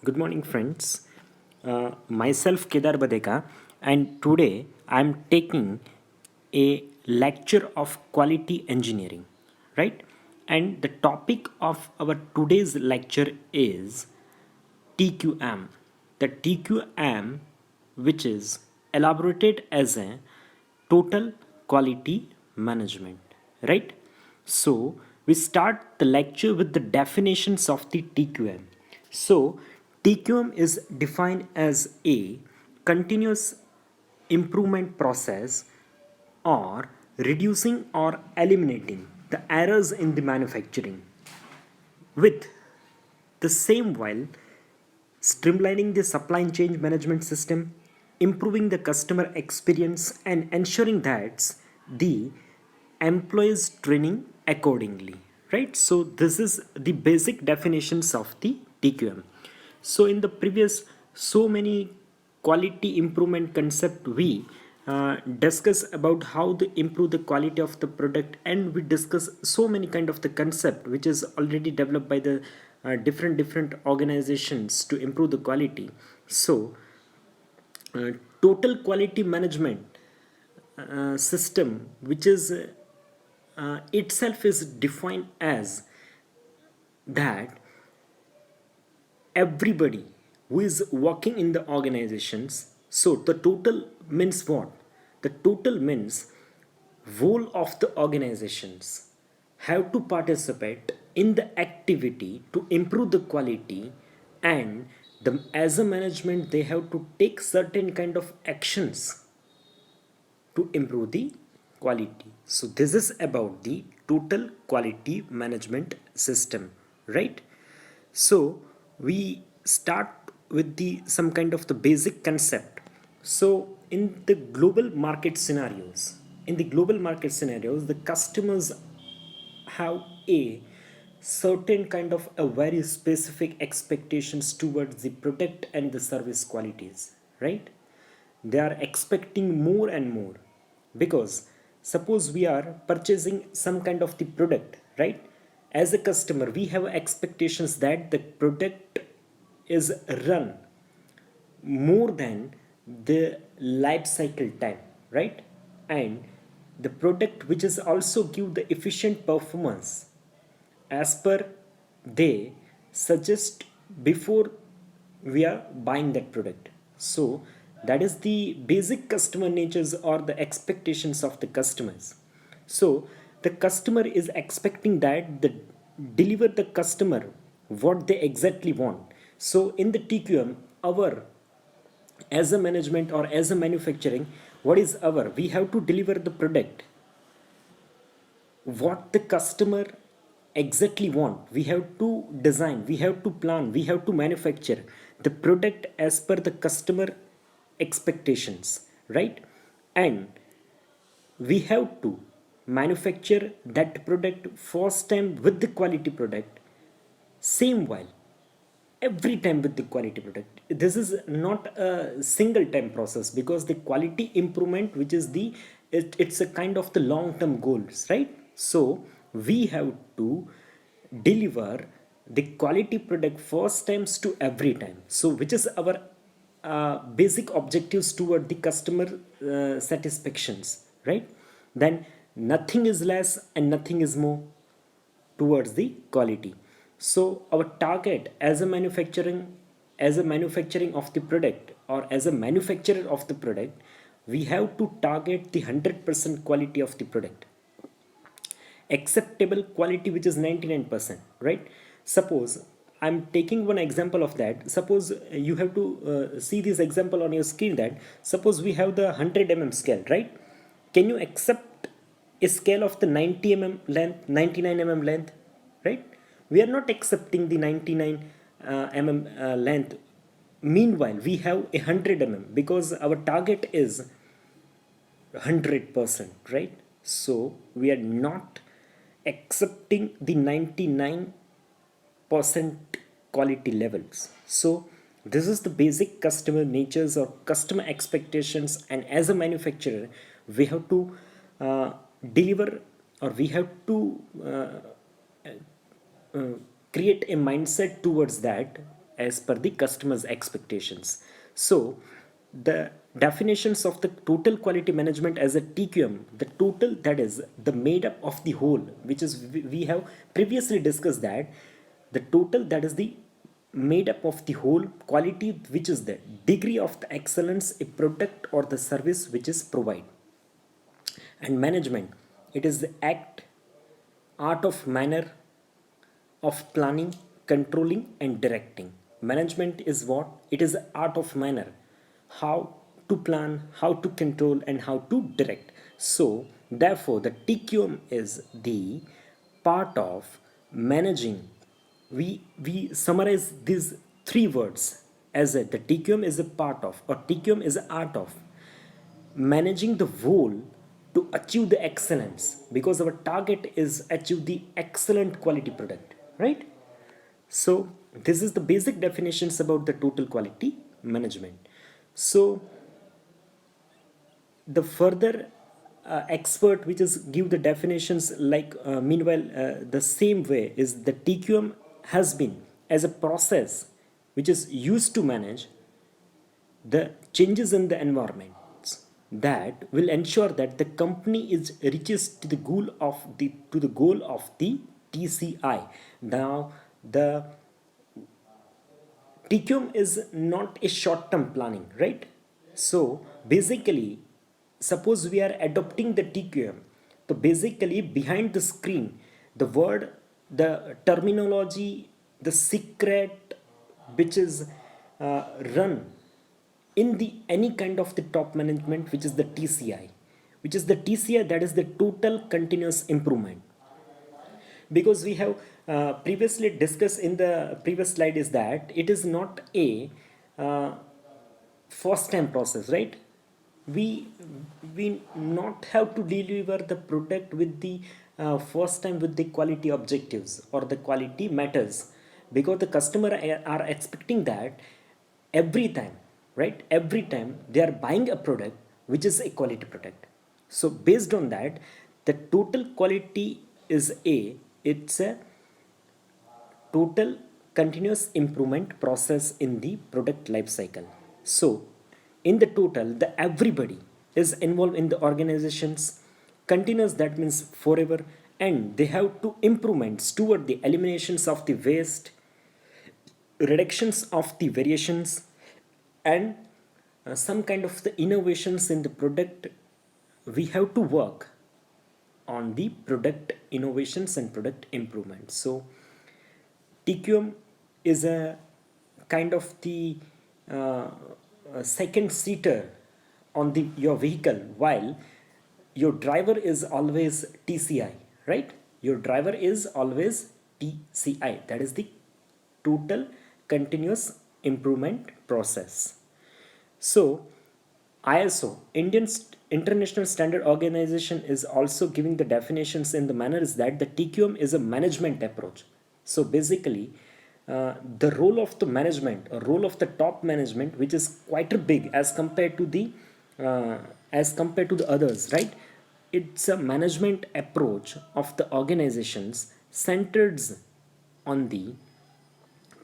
Good morning, friends. Myself Kedar Badheka, and today I am taking a lecture of quality engineering, right? And the topic of our today's lecture is TQM. The TQM, which is elaborated as a total quality management, right? So we start the lecture with the definitions of the TQM. So TQM is defined as a continuous improvement process or reducing or eliminating the errors in the manufacturing with the same while streamlining the supply chain management system, improving the customer experience, and ensuring that the employees training accordingly. Right? So this is the basic definitions of the TQM. So in the previous so many quality improvement concept we discuss about how to improve the quality of the product, and we discuss so many kind of the concept which is already developed by the different organizations to improve the quality. So uh, total quality management system, which is itself is defined as that everybody who is working in the organizations. So the total means what? The total means whole of the organizations have to participate in the activity to improve the quality, and as a management they have to take certain kind of actions to improve the quality. So this is about the total quality management system, right? So we start with the some kind of the basic concept. So in the global market scenarios, the customers have a certain kind of a very specific expectations towards the product and the service qualities, right? They are expecting more and more, because suppose we are purchasing some kind of the product, right? As a customer we have expectations that the product is run more than the life cycle time, right? And the product which is also give the efficient performance as per they suggest before we are buying that product. So that is the basic customer natures or the expectations of the customers. So the customer is expecting that the deliver the customer what they exactly want. So in the TQM, our as a management or as a manufacturing, what is our, we have to deliver the product what the customer exactly want. We have to design, we have to plan, we have to manufacture the product as per the customer expectations, right? And we have to manufacture that product first time with the quality product, same while every time with the quality product. This is not a single time process, because the quality improvement which is the it's a kind of the long term goals, right? So we have to deliver the quality product first times to every time, so which is our basic objectives toward the customer satisfactions, right? Then nothing is less and nothing is more towards the quality. So our target as a manufacturing of the product, or as a manufacturer of the product, we have to target the 100% quality of the product, acceptable quality which is 99%, right? Suppose I'm taking one example of that. Suppose you have to see this example on your screen, that suppose we have the 100 scale, right? Can you accept a scale of the 90 length, 99 length, right? We are not accepting the 99 length. Meanwhile we have a 100 because our target is 100%, right? So we are not accepting the 99% quality levels. So this is the basic customer natures or customer expectations, and as a manufacturer we have to deliver, or we have to create a mindset towards that, as per the customer's expectations. So the definitions of the total quality management as a TQM, the total, that is the made up of the whole, which is we have previously discussed that the total, that is the made up of the whole quality, which is the degree of the excellence a product or the service which is provided. And management, it is the act, art of manner of planning, controlling and directing. Management is what? It is the art of manner, how to plan, how to control and how to direct. So therefore the TQM is the part of managing. We summarize these three words as the TQM is a part of, or TQM is the art of managing the whole to achieve the excellence, because our target is achieve the excellent quality product, right? So this is the basic definitions about the total quality management. So the further expert which is give the definitions like meanwhile the same way is the TQM has been as a process which is used to manage the changes in the environments that will ensure that the company is reaches to the goal of the TCI. Now the TQM is not a short term planning, right? So basically, suppose we are adopting the TQM, so basically behind the screen, the word, the terminology, the secret which is run in the any kind of the top management, which is the TCI, that is the total continuous improvement. Because we have previously discussed in the previous slide is that it is not a uh, first time process, right? We we not have to deliver the product with the first time with the quality objectives or the quality matters, because the customer are expecting that every time, right? Every time they are buying a product which is a quality product. So based on that, the total quality is a, it's a total continuous improvement process in the product life cycle. So in the total, the everybody is involved in the organizations continuous, that means forever, and they have to improvements toward the eliminations of the waste, reductions of the variations, and some kind of the innovations in the product. We have to work on the product innovations and product improvements. So TQM is a kind of the uh, second seater on the your vehicle, while your driver is always TCI, right? Your driver is always TCI, that is the total continuous improvement process. So ISO, International Standard Organization, is also giving the definitions in the manner is that the TQM is a management approach. So basically, the role of the management, or role of the top management, which is quite big uh, as compared to the others, right? It's a management approach of the organizations centered on the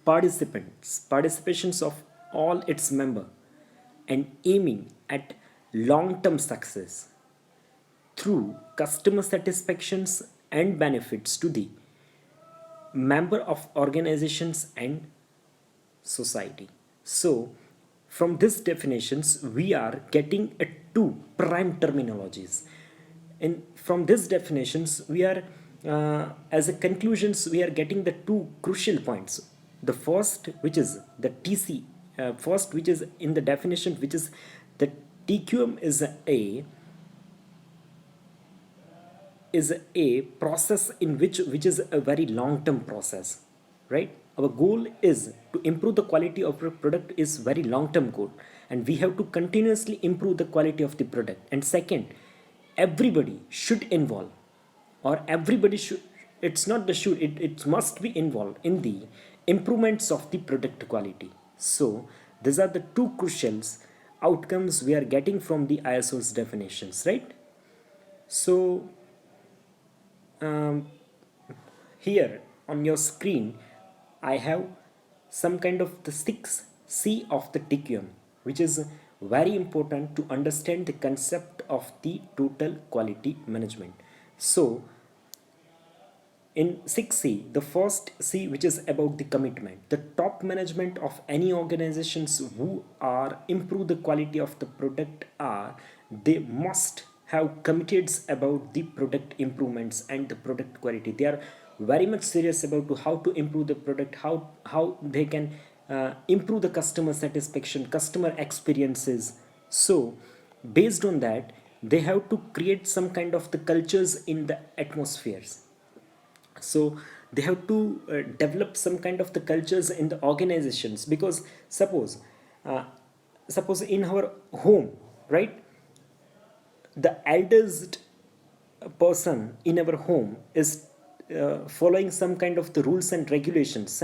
participations of all its member, and aiming at long-term success through customer satisfactions and benefits to the member of organizations and society. So from these definitions we are getting a two prime terminologies, and from these definitions we are as a conclusions we are getting the two crucial points. The first, which is the TC, first, which is in the definition, which is the TQM is a process in which is a very long term process, right? Our goal is to improve the quality of the product, is very long term goal, and we have to continuously improve the quality of the product. And second, everybody should involve, or everybody should, it's not the should, it must be involved in the improvements of the product quality. So these are the two crucial outcomes we are getting from the ISO's definitions, right? So here on your screen I have some kind of the 6C of the TQM, which is very important to understand the concept of the total quality management. So in 6C, the first C, which is about the commitment, the top management of any organizations who are improve the quality of the product are, they must have committed about the product improvements and the product quality. They are very much serious about to how to improve the product, how they can improve the customer satisfaction, customer experiences. So based on that, they have to create some kind of the cultures in the atmospheres. So they have to develop some kind of the cultures in the organizations, because uh, suppose in our home, right, the eldest person in our home is following some kind of the rules and regulations.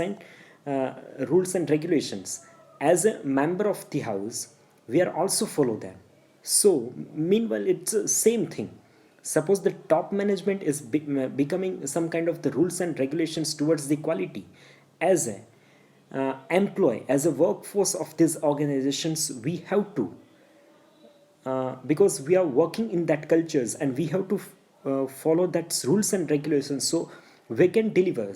As a member of the house, we are also follow them. So meanwhile it's the same thing. Suppose the top management is becoming some kind of the rules and regulations towards the quality. As a employee, as a workforce of these organizations, we have to, because we are working in that cultures, and we have to follow that rules and regulations, so we can deliver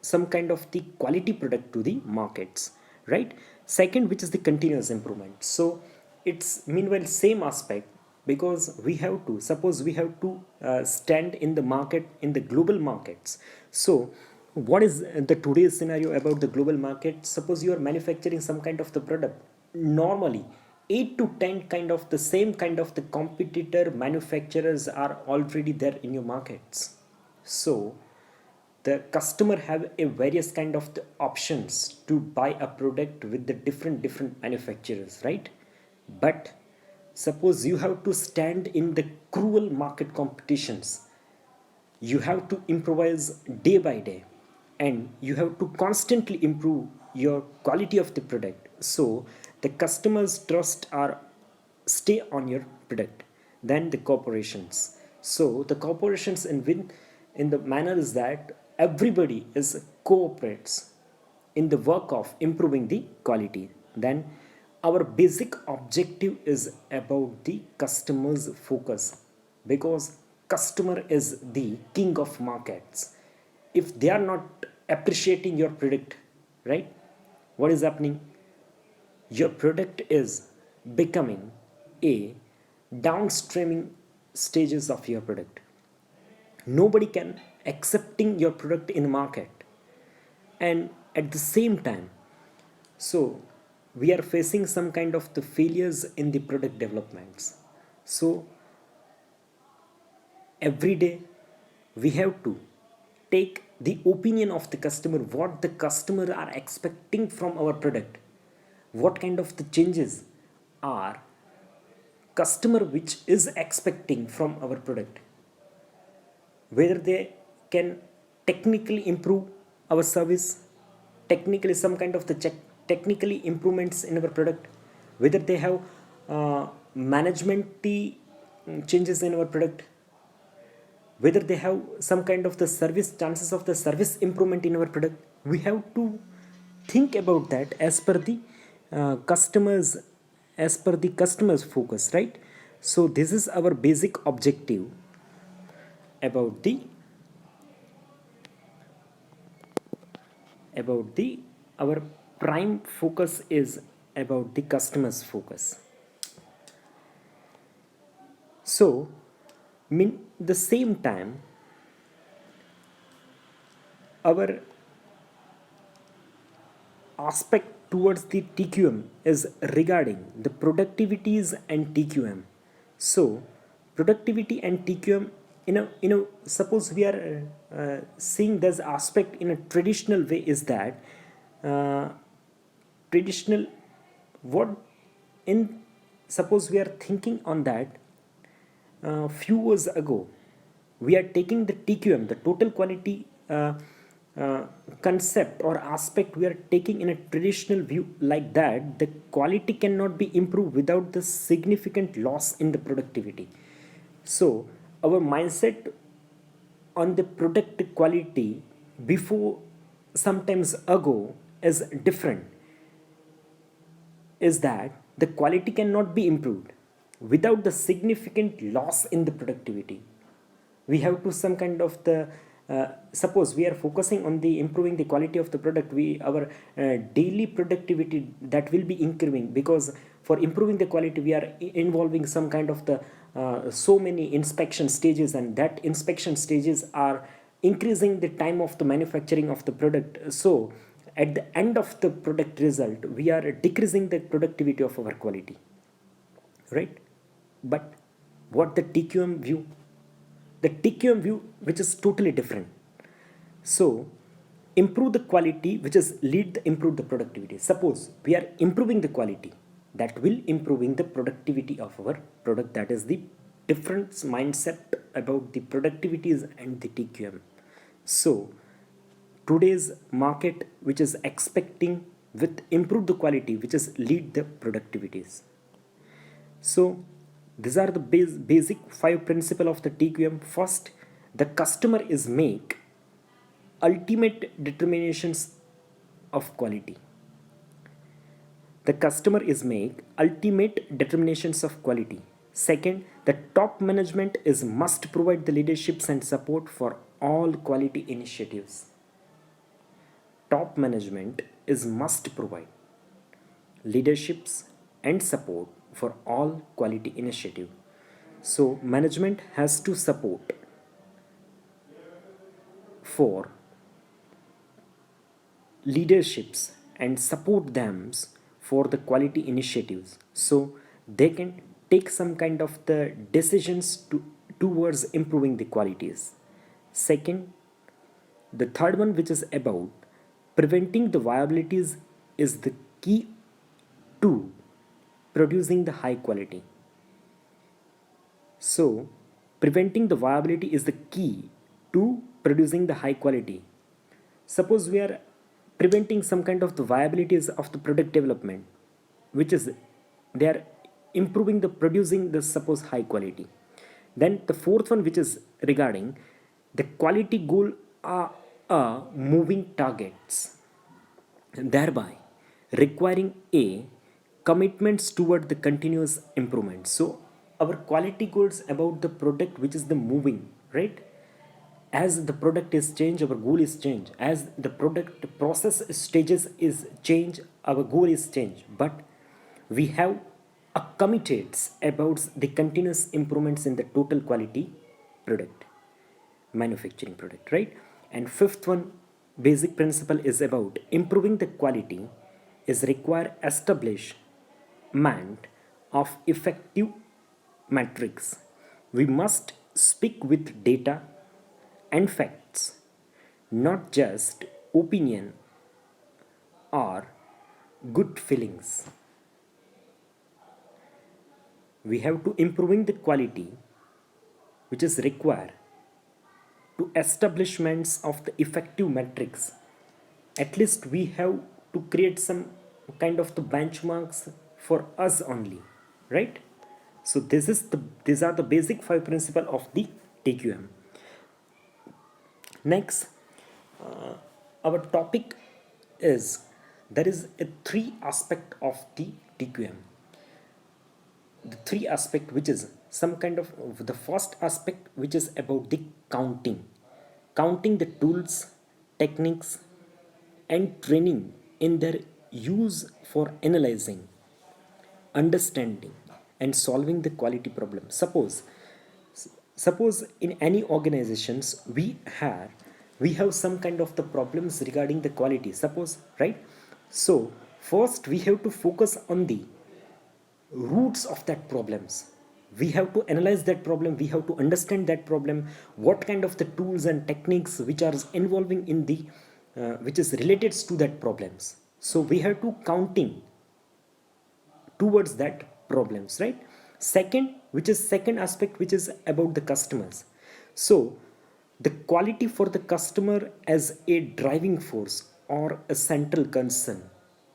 some kind of the quality product to the markets, right? Second, which is the continuous improvement. So it's meanwhile same aspect, because we have to, suppose we have to stand in the market, in the global markets. So what is the today's scenario about the global market? Suppose you are manufacturing some kind of the product, normally 8 to 10 kind of the same kind of the competitor manufacturers are already there in your markets. So the customer have a various kind of the options to buy a product with the different manufacturers, right? But suppose you have to stand in the cruel market competitions, you have to improvise day by day, and you have to constantly improve your quality of the product, so the customers trust are stay on your product than the corporations. So the corporations in the manner is that everybody is cooperates in the work of improving the quality. Then our basic objective is about the customer's focus, because customer is the king of markets. If they are not appreciating your product, right, what is happening? Your product is becoming a downstreaming stages of your product. Nobody can accepting your product in the market, and at the same time, so we are facing some kind of the failures in the product developments. So every day we have to take the opinion of the customer, what the customer are expecting from our product, what kind of the changes are customer which is expecting from our product, whether they can technically improve our service, technically some kind of the technically improvements in our product, whether they have management changes in our product, whether they have some kind of the service chances of the service improvement in our product. We have to think about that as per the customers, as per the customers focus, right? So this is our basic objective about the our prime focus is about the customers focus. So mean the same time, our aspect towards the TQM is regarding the productivities and TQM. So productivity and TQM, suppose we are seeing this aspect in a traditional way, is that uh, traditional what in suppose we are thinking on that, few years ago we are taking the TQM, the total quality uh, concept or aspect, we are taking in a traditional view, like that the quality cannot be improved without the significant loss in the productivity. So our mindset on the product quality before sometimes ago is different is that the quality cannot be improved without the significant loss in the productivity. We have to some kind of the suppose we are focusing on the improving the quality of the product, we our daily productivity that will be increasing, because for improving the quality we are involving some kind of the so many inspection stages, and that inspection stages are increasing the time of the manufacturing of the product. So at the end of the product result we are decreasing the productivity of our quality, right? But what the TQM view, the TQM view which is totally different. So improve the quality which is lead the improve the productivity. Suppose we are improving the quality, that will improving the productivity of our product. That is the different mindset about the productivities and the TQM. So today's market which is expecting with improve the quality which is lead the productivities. So these are the basic 5 principle of the TQM. First, the customer is make ultimate determinations of quality. The customer is make ultimate determinations of quality. Second, the top management is must provide the leaderships and support for all quality initiatives. Top management is must provide leaderships and support for all quality initiative. So management has to support for leaderships and support them for the quality initiatives, so they can take some kind of the decisions towards improving the qualities. Second, the third one which is about preventing the viabilities is the key to producing the high quality. So preventing the viability is the key to producing the high quality. Suppose we are preventing some kind of the viabilities of the product development, which is they are improving the producing the suppose high quality. Then the fourth one which is regarding the quality goal are moving targets, thereby requiring a commitments toward the continuous improvement. So our quality goals about the product which is the moving, right? As the product is change, our goal is change. As the product process stages is change, our goal is change. But we have a committed about the continuous improvements in the total quality product, manufacturing product, right? And fifth one basic principle is about improving the quality is require establishment of effective metrics. We must speak with data and facts, not just opinion or good feelings. We have to improving the quality which is required to establishments of the effective metrics. At least we have to create some kind of the benchmarks for us only, right? So these are the basic 5 principle of the TQM. Next, our topic is there is a 3 aspect of the TQM. The 3 aspect which is some kind of the first aspect which is about the counting the tools, techniques and training in their use for analyzing, understanding and solving the quality problem. Suppose in any organizations we have some kind of the problems regarding the quality, suppose, right? So first we have to focus on the roots of that problems. We have to analyze that problem, we have to understand that problem, what kind of the tools and techniques which are involving in the which is related to that problems. So we have to counting towards that problems, right? Second, which is second aspect which is about the customers. So the quality for the customer as a driving force or a central concern.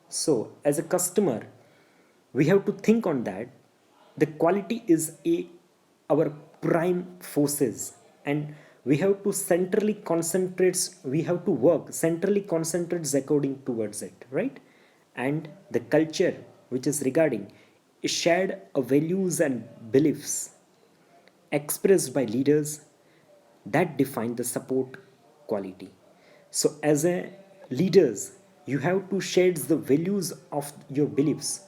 So as a customer we have to think on that the quality is our prime forces, and we have to centrally concentrates, we have to work centrally concentrates according towards it, right? And the culture which is regarding is shared values and beliefs expressed by leaders that define the support quality. So as a leaders, you have to share the values of your beliefs.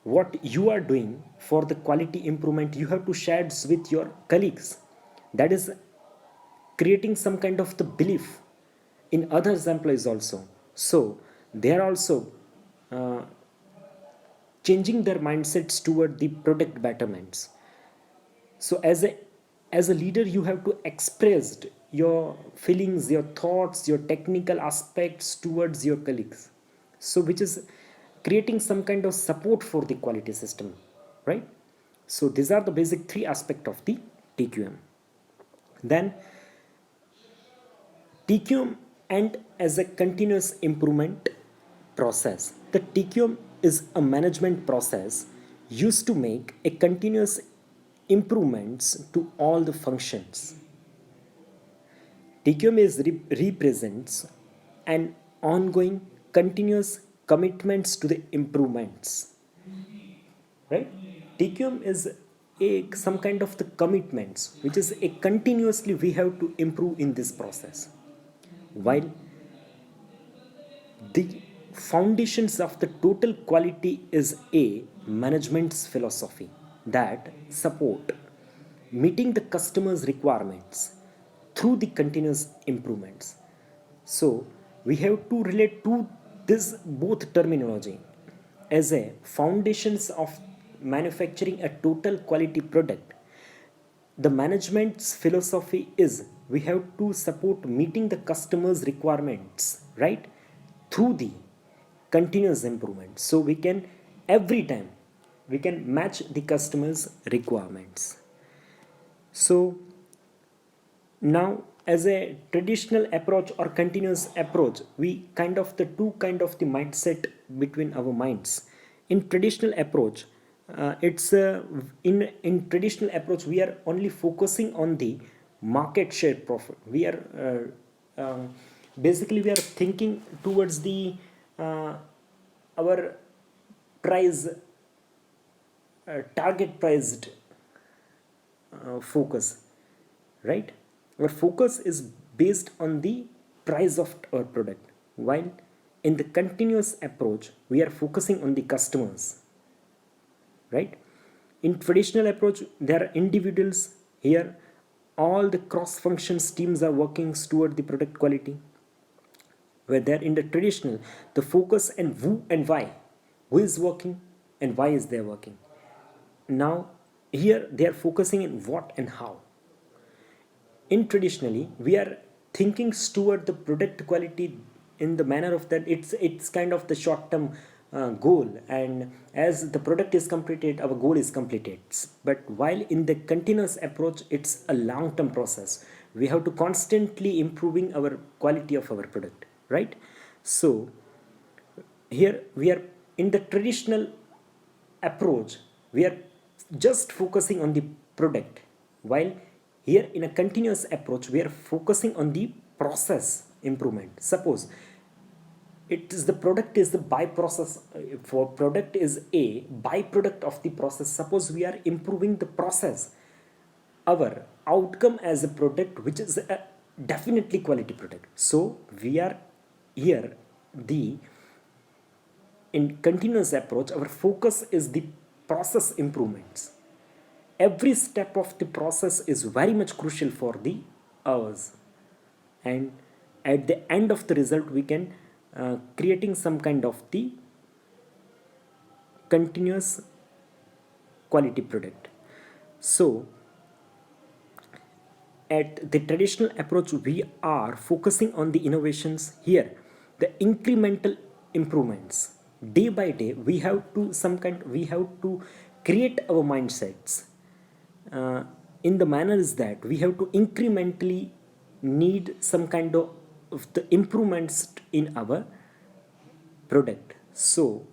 What you are doing for the quality improvement, you have to share with your colleagues. That is creating some kind of the belief in others employees also, so they are also uh, changing their mindsets toward the product betterments. So as a leader, you have to express your feelings, your thoughts, your technical aspects towards your colleagues, so which is creating some kind of support for the quality system, right? So these are the basic three aspects of the TQM. Then TQM and as a continuous improvement process. The TQM is a management process used to make a continuous improvements to all the functions. TQM is represents an ongoing continuous commitments to the improvements, right? TQM is a some kind of the commitments which is a continuously we have to improve in this process, while the foundations of the total quality is a management's philosophy that support meeting the customer's requirements through the continuous improvements. So we have to relate to this both terminology as a foundations of manufacturing a total quality product. The management's philosophy is we have to support meeting the customer's requirements, right, through the continuous improvement, so we can every time we can match the customer's requirements. So now as a traditional approach or continuous approach, we kind of the two kind of the mindset between our minds. In traditional approach, it's in traditional approach we are only focusing on the market share profit. We are basically we are thinking towards the our price target priced focus, right? Our focus is based on the price of our product, while in the continuous approach we are focusing on the customers, right? In traditional approach there are individuals. Here all the cross functions teams are working toward the product quality, where they're in the traditional the focus and who and why, who is working and why is they working. Now here they are focusing in what and how. In traditionally we are thinking toward the product quality in the manner of that it's kind of the short term goal, and as the product is completed our goal is completed. But while in the continuous approach it's a long term process, we have to constantly improving our quality of our product, right? So here we are in the traditional approach we are just focusing on the product, while here in a continuous approach we are focusing on the process improvement. Suppose it is the product is the byprocess, for product is a byproduct of the process. Suppose we are improving the process, our outcome as a product which is a definitely quality product. So we are here the in continuous approach our focus is the process improvements. Every step of the process is very much crucial for the ours, and at the end of the result we can creating some kind of the continuous quality product. So at the traditional approach we are focusing on the innovations. Here the incremental improvements day by day we have to some kind we have to create our mindsets in the manner is that we have to incrementally need some kind of the improvements in our product. So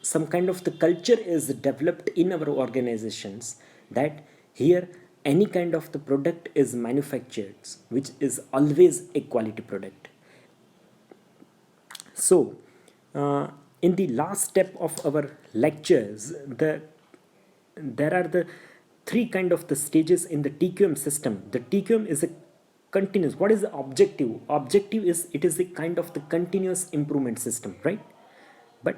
some kind of the culture is developed in our organizations that here any kind of the product is manufactured, which is always a quality product. So, in the last step of our lectures, there are the three kind of the stages in the Tqm system. The Tqm is a continuous. What is the objective? Objective is it is a kind of the continuous improvement system, right? But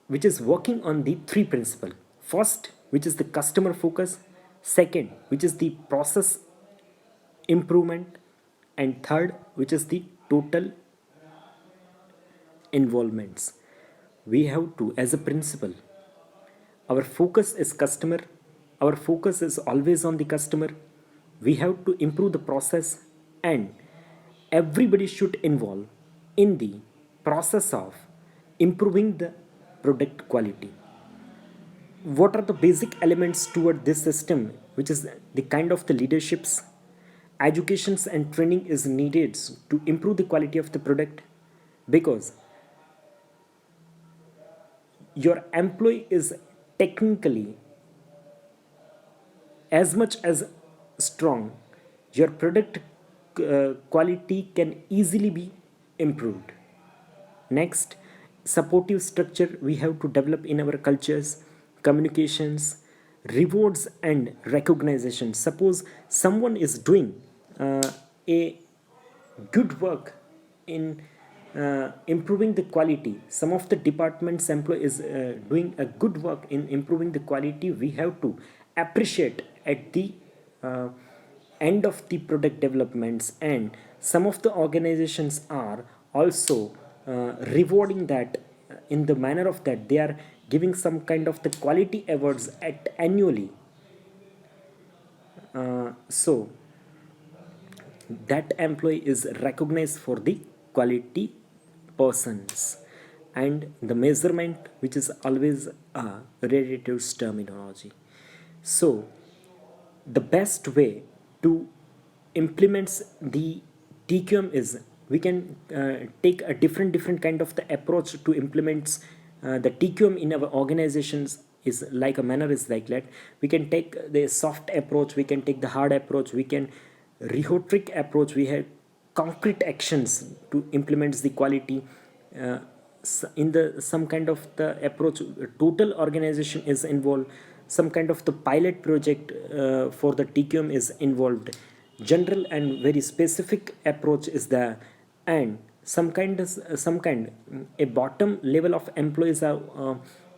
which is working on the three principle. First, which is the customer focus. Second, which is the process improvement, and third, which is the total involvements. We have to, as a principle, our focus is customer, our focus is always on the customer. We have to improve the process, and everybody should involve in the process of improving the product quality. What are the basic elements toward this system, which is the kind of the leaderships? Educations and training is needed to improve the quality of the product, because your employee is technically as much as strong, your product quality can easily be improved. Next, supportive structure we have to develop in our cultures, communications, rewards and recognition. Suppose someone is doing a good work in improving the quality. Some of the department's employee is doing a good work in improving the quality. We have to appreciate at the uh, end of the product developments, and some of the organizations are also rewarding that in the manner of that they are giving some kind of the quality awards at annually. So that employee is recognized for the quality persons, and the measurement, which is always a relative terminology. So the best way to implement the Tqm is we can take a different kind of the approach to implement the Tqm in our organizations. Is like a manner is like that. We can take the soft approach, we can take the hard approach, we can rhetoric approach. We have concrete actions to implement the quality. uh, in the some kind of the approach, total organization is involved. Some kind of the pilot project for the Tqm is involved. General and very specific approach is there, and some kind a bottom level of employees are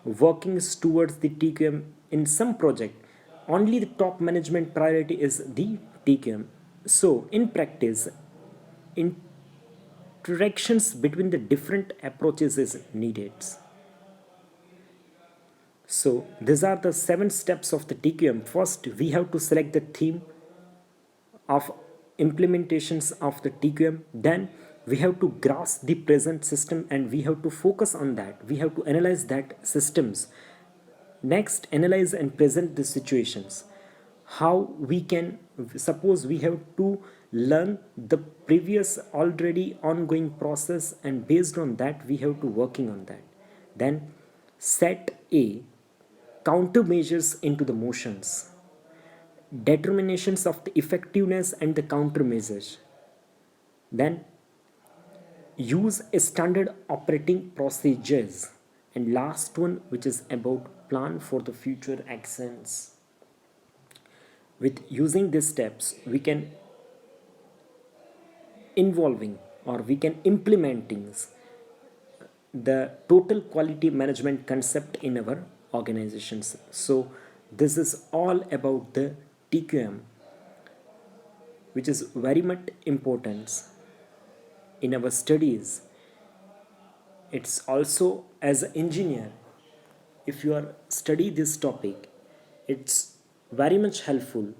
working towards the Tqm in some project. Only the top management priority is the Tqm. So in practice, interactions between the different approaches is needed. So these are the 7 steps of the Tqm. First, we have to select the theme of implementations of the Tqm. Then we have to grasp the present system and we have to focus on that. We have to analyze that systems. Next, analyze and present the situations. How we can, suppose we have to learn the previous already ongoing process, and based on that we have to working on that. Then set a countermeasures into the motions, determinations of the effectiveness and the countermeasures. Then use a standard operating procedures, and last one, which is about plan for the future actions. With using these steps we can involving or we can implementing the total quality management concept in our organizations. So this is all about the Tqm, which is very much important in our studies. It's also as an engineer, if you are study this topic, it's very much helpful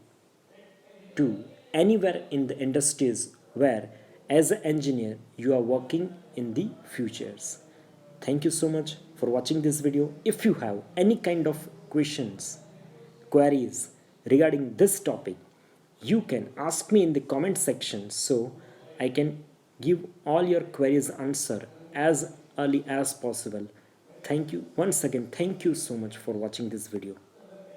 to anywhere in the industries where as an engineer you are working in the futures. Thank you so much for watching this video. If you have any kind of questions, queries regarding this topic, you can ask me in the comment section, so I can give all your queries answer as early as possible. Thank you once again. Thank you so much for watching this video.